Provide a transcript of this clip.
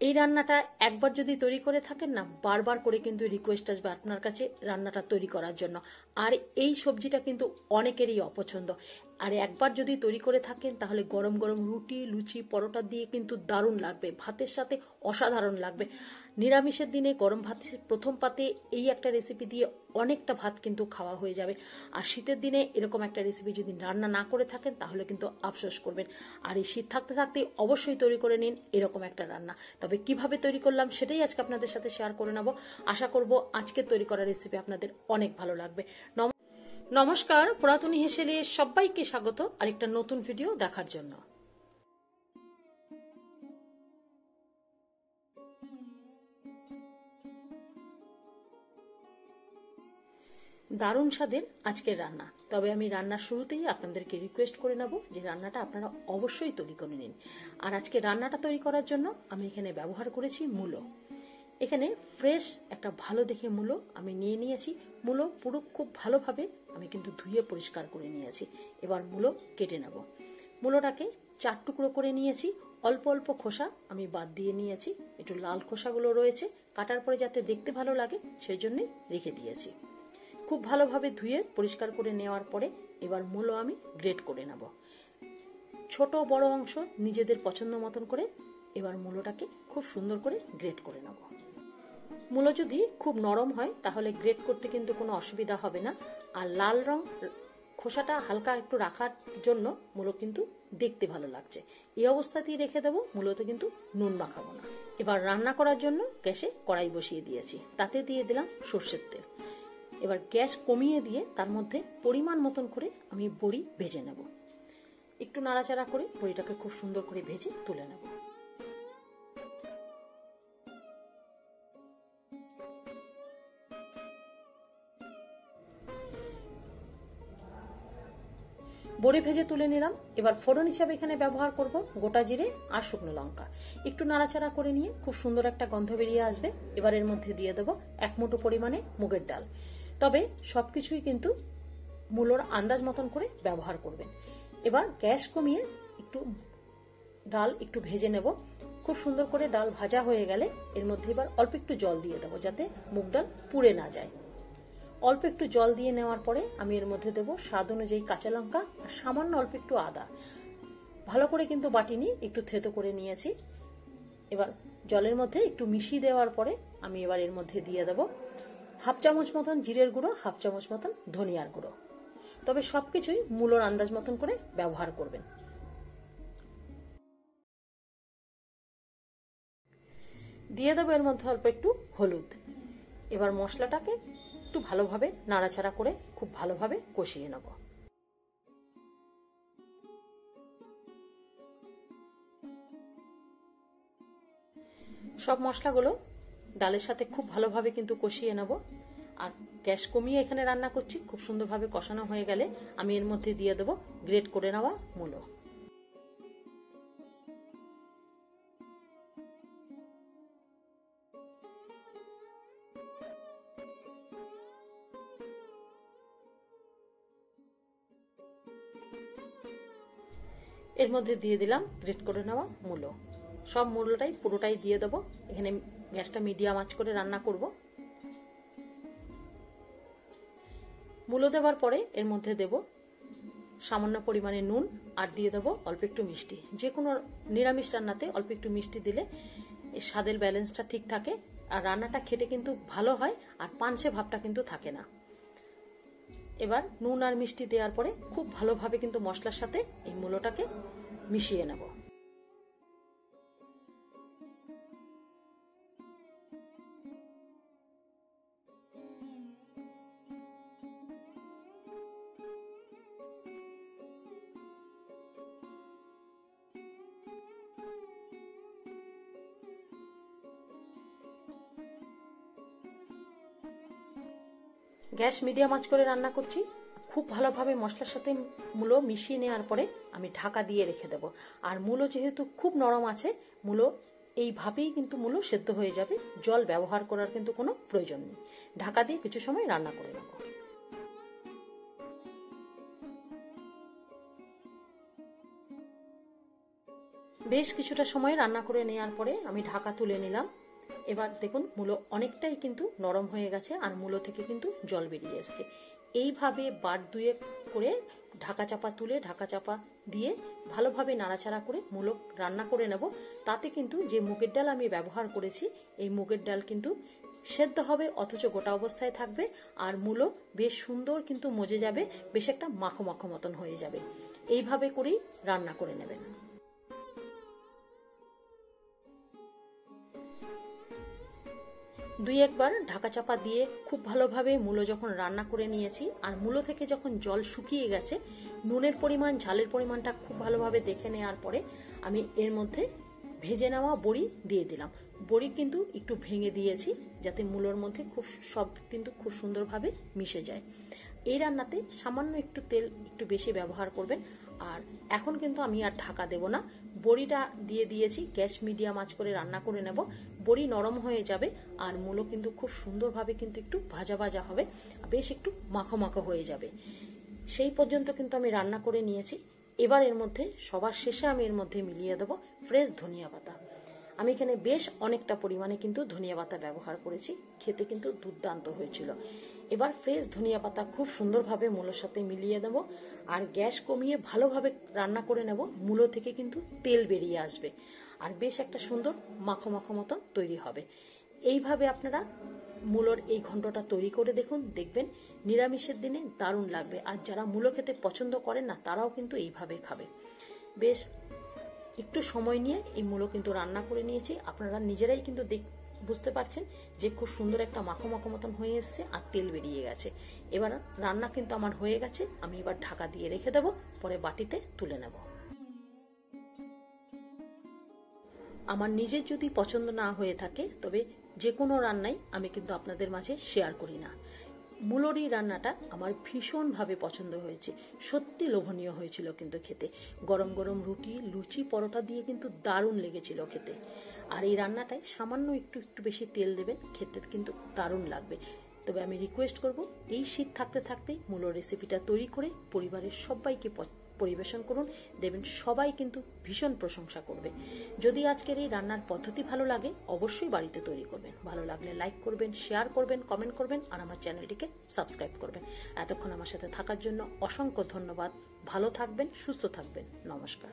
এই রান্নাটা একবার যদি তৈরি করে থাকেন না, বারবার করে কিন্তু রিকোয়েস্ট আসবে আপনার কাছে রান্নাটা তৈরি করার জন্য। আর এই সবজিটা কিন্তু অনেকেরই অপছন্দ। আর একবার যদি তৈরি করে থাকেন তাহলে গরম গরম রুটি, লুচি, পরোটা দিয়ে কিন্তু দারুণ লাগবে, ভাতের সাথে অসাধারণ লাগবে। নিরামিষের দিনে গরম ভাতের প্রথম পাতে এই একটা রেসিপি দিয়ে অনেকটা ভাত কিন্তু খাওয়া হয়ে যাবে। আর শীতের দিনে এরকম একটা রেসিপি যদি রান্না না করে থাকেন তাহলে কিন্তু আফসোস করবেন। আর এই শীত থাকতে থাকতে অবশ্যই তৈরি করে নিন এরকম একটা রান্না। তবে কিভাবে তৈরি করলাম সেটাই আজকে আপনাদের সাথে শেয়ার করে নেব। আশা করব আজকের তৈরি করা রেসিপি আপনাদের অনেক ভালো লাগবে। নমস্কার, পুরাতনী হেসেলে সবাইকে স্বাগত আরেকটা নতুন ভিডিও দেখার জন্য। দারুণ স্বাদের আজকের রান্না। তবে আমি রান্নার শুরুতেই আপনাদেরকে রিকোয়েস্ট করে নেব যে রান্নাটা আপনারা অবশ্যই তৈরি করে নিন। আর আজকে রান্নাটা তৈরি করার জন্য আমি এখানে ব্যবহার করেছি মূলো। এখানে ফ্রেশ একটা ভালো দেখে মূলো আমি নিয়ে নিয়েছি। মূলো পুরো খুব ভালোভাবে আমি কিন্তু ধুয়ে পরিষ্কার করে নিয়েছি। এবার মূলো কেটে নেব। মূলোটাকে 4 টুকরো করে নিয়েছি। অল্প অল্প খোসা আমি বাদ দিয়ে নিয়েছি। একটু লাল খোসাগুলো রয়েছে, কাটার পরে যাতে দেখতে ভালো লাগে সেই জন্যই রেখে দিয়েছি। খুব ভালোভাবে ধুয়ে পরিষ্কার করে নেওয়ার পরে এবার মূলো আমি গ্রেট করে নেব। ছোট বড় অংশ নিজেদের পছন্দ মতন করে এবার মূলোটাকে খুব সুন্দর করে গ্রেট করে নেব। মূলো যদি খুব নরম হয় তাহলে গ্রেট করতে কিন্তু কোনো অসুবিধা হবে না। আর লাল রং খোসাটা হালকা একটু রাখার জন্য মূলো কিন্তু দেখতে ভালো লাগছে। এই অবস্থাতেই রেখে দেবো, মূলোতে কিন্তু নুন মাখাবো না। এবার রান্না করার জন্য গ্যাসে কড়াই বসিয়ে দিয়েছি, তাতে দিয়ে দিলাম সর্ষের তেল। এবার গ্যাস কমিয়ে দিয়ে তার মধ্যে পরিমাণ মতন করে আমি বড়ি ভেজে নেব। একটু নাড়াচাড়া করে বড়িটাকে খুব সুন্দর করে ভেজে তুলে নেব। বড়ি ভেজে তুলে নিলাম। এবার ফোড়ন হিসাবে এখানে ব্যবহার করব গোটা জিরে আর শুকনো লঙ্কা। একটু নাড়াচাড়া করে নিয়ে খুব সুন্দর একটা গন্ধ বেরিয়ে আসবে। এবার এর মধ্যে দিয়ে দেব 1 মুঠো পরিমাণে মুগের ডাল। তবে সবকিছুই কিন্তু মূলোর আন্দাজ মতন করে ব্যবহার করবেন। এবার গ্যাস কমিয়ে ডাল একটু ভেজে নেব। খুব সুন্দর করে ডাল ভাজা হয়ে গেলে এর মধ্যে এবার অল্প একটু জল দিয়ে দেবো যাতে মুগ ডাল পুড়ে না যায়। অল্প একটু জল দিয়ে নেওয়ার পরে আমি এর মধ্যে দেবো স্বাদ অনুযায়ী কাঁচা লঙ্কা আর সামান্য অল্প একটু আদা। ভালো করে কিন্তু বাটিনি, একটু থেতো করে নিয়েছি। এবার জলের মধ্যে একটু মিশিয়ে দেওয়ার পরে আমি এবার এর মধ্যে দিয়ে দেবো 1/2 চামচ মতন জিরের গুঁড়ো, 1/2 চামচ মতন ধনিয়ার গুঁড়ো। তবে সবকিছুই মূলোর আন্দাজ মতন করে ব্যবহার করবেন। দিয়ে দেবো এর মধ্যে অল্প একটু হলুদ। এবার মশলাটাকে একটু ভালোভাবে নাড়াচাড়া করে খুব ভালোভাবে কষিয়ে নেব। সব মশলাগুলো ডালের সাথে খুব ভালোভাবে কিন্তু কষিয়ে নেব। আর গ্যাস কমিয়ে এখানে রান্না করছি। খুব সুন্দরভাবে কষানো হয়ে গেলে আমি এর মধ্যে দিয়ে দেবো গ্রেট করে নেওয়া মূলো। এর মধ্যে দিয়ে দিলাম গ্রেট করে নেওয়া মূলো। সব মূলোটাই পুরোটাই দিয়ে দেবো। এখানে গ্যাসটা মিডিয়াম আঁচ করে রান্না করব। মূলো দেওয়ার পরে এর মধ্যে দেব সামান্য পরিমাণে নুন আর দিয়ে দেবো অল্প একটু মিষ্টি। যে কোনো নিরামিষ রান্নাতে অল্প একটু মিষ্টি দিলে এর স্বাদের ব্যালেন্সটা ঠিক থাকে আর রান্নাটা খেতে কিন্তু ভালো হয় আর পানসে ভাবটা কিন্তু থাকে না। এবার নুন আর মিষ্টি দেওয়ার পরে খুব ভালোভাবে কিন্তু মশলার সাথে এই মূলোটাকে মিশিয়ে নেব। গ্যাস মিডিয়াম আঁচ করে রান্না করছি। খুব ভালোভাবে মশলার সাথে মূলো মিশিয়ে নেওয়ার পরে আমি ঢাকা দিয়ে রেখে দেব। আর মূলো যেহেতু খুব নরম আছে, মূলো এইভাবেই কিন্তু মূলো সেদ্ধ হয়ে যাবে। জল ব্যবহার করার কিন্তু কোনো প্রয়োজন নেই। ঢাকা দিয়ে কিছু সময় রান্না করে নেব। বেশ কিছুটা সময় রান্না করে নেওয়ার পরে আমি ঢাকা তুলে নিলাম। এবার দেখুন মূলো অনেকটাই কিন্তু নরম হয়ে গেছে আর মূলো থেকে কিন্তু জল বেরিয়ে এসছে। এইভাবে বার দুয়েক করে ঢাকা চাপা তুলে ঢাকা চাপা দিয়ে ভালোভাবে নাড়াচাড়া করে মূলো রান্না করে নেব। তাতে কিন্তু যে মুগের ডাল আমি ব্যবহার করেছি এই মুগের ডাল কিন্তু সেদ্ধ হবে অথচ গোটা অবস্থায় থাকবে আর মূলো বেশ সুন্দর কিন্তু মজে যাবে, বেশ একটা মাখো মাখো মতন হয়ে যাবে। এইভাবে করেই রান্না করে নেবেন। দুই একবার ঢাকা চাপা দিয়ে খুব ভালোভাবে মূলো যখন রান্না করে নিয়েছি আর মূলো থেকে যখন জল শুকিয়ে গেছে, নুনের পরিমাণ ঝালের পরিমাণটা খুব ভালোভাবে দেখে নেওয়ার পরে আমি এর মধ্যে ভেজে নেওয়া বড়ি দিয়ে দিলাম। বড়ি কিন্তু একটু ভেঙে দিয়েছি যাতে মূলোর মধ্যে সব কিন্তু খুব সুন্দরভাবে মিশে যায়। এই রান্নাতে সামান্য একটু তেল একটু বেশি ব্যবহার করবেন। আর এখন কিন্তু আমি আর ঢাকা দেব না, বড়িটা দিয়ে দিয়েছি, গ্যাস মিডিয়াম আঁচ করে রান্না করে নেব। বড়ি নরম হয়ে যাবে আর মূলো কিন্তু খুব সুন্দরভাবে কিন্তু একটু ভাজা ভাজা হবে, বেশ একটু মাখো মাখো হয়ে যাবে। সেই পর্যন্ত কিন্তু আমি রান্না করে নিয়েছি। এবার এর মধ্যে সবার শেষে আমি এর মধ্যে মিলিয়ে দেবো ফ্রেশ ধনিয়া পাতা। আমি এখানে বেশ অনেকটা পরিমাণে কিন্তু ধনিয়া পাতা ব্যবহার করেছি, খেতে কিন্তু দুর্দান্ত হয়েছিল। এবার ফ্রেশ ধনিয়া পাতা খুব সুন্দরভাবে মূলোর সাথে মিলিয়ে দেবো আর গ্যাস কমিয়ে ভালোভাবে রান্না করে নেব। মূলো থেকে কিন্তু তেল বেরিয়ে আসবে আর বেশ একটা সুন্দর মাখো মাখো মতন তৈরি হবে। এইভাবে আপনারা মূলোর এই ঘন্টটা তৈরি করে দেখুন, দেখবেন নিরামিষের দিনে দারুণ লাগবে। আর যারা মূলো খেতে পছন্দ করেন না তারাও কিন্তু এইভাবে খাবে। বেশ একটু সময় নিয়ে এই মূলো কিন্তু রান্না করে নিয়েছি। আপনারা নিজেরাই কিন্তু বুঝতে পারছেন যে খুব সুন্দর একটা মাখো মাখো মতন হয়ে এসছে আর তেল বেরিয়ে গেছে। এবার রান্না কিন্তু আমার হয়ে গেছে, আমি এবার ঢাকা দিয়ে রেখে দেবো, পরে বাটিতে তুলে নেব। আমার নিজের যদি পছন্দ না হয়ে থাকে তবে যে কোনো রান্নাই আমি কিন্তু আপনাদের মাঝে শেয়ার করি না। মূলোর এই রান্নাটা আমার ভীষণভাবে পছন্দ হয়েছে, সত্যি লোভনীয় হয়েছিল কিন্তু খেতে। গরম গরম রুটি, লুচি, পরোটা দিয়ে কিন্তু দারুণ লেগেছিল খেতে। আর এই রান্নাটায় সামান্য একটু বেশি তেল দেবেন, খেতে কিন্তু দারুণ লাগবে। তবে আমি রিকোয়েস্ট করব এই শীত থাকতে থাকতেই মূলোর রেসিপিটা তৈরি করে পরিবারের সবাইকে পরিবেশন করুন, দেখবেন সবাই কিন্তু ভীষণ প্রশংসা করবে। যদি আজকের এই রান্নার পদ্ধতি ভালো লাগে অবশ্যই বাড়িতে তৈরি করবেন। ভালো লাগলে লাইক করবেন, শেয়ার করবেন, কমেন্ট করবেন আর আমার চ্যানেলটিকে সাবস্ক্রাইব করবেন। এতক্ষণ আমার সাথে থাকার জন্য অসংখ্য ধন্যবাদ। ভালো থাকবেন, সুস্থ থাকবেন। নমস্কার।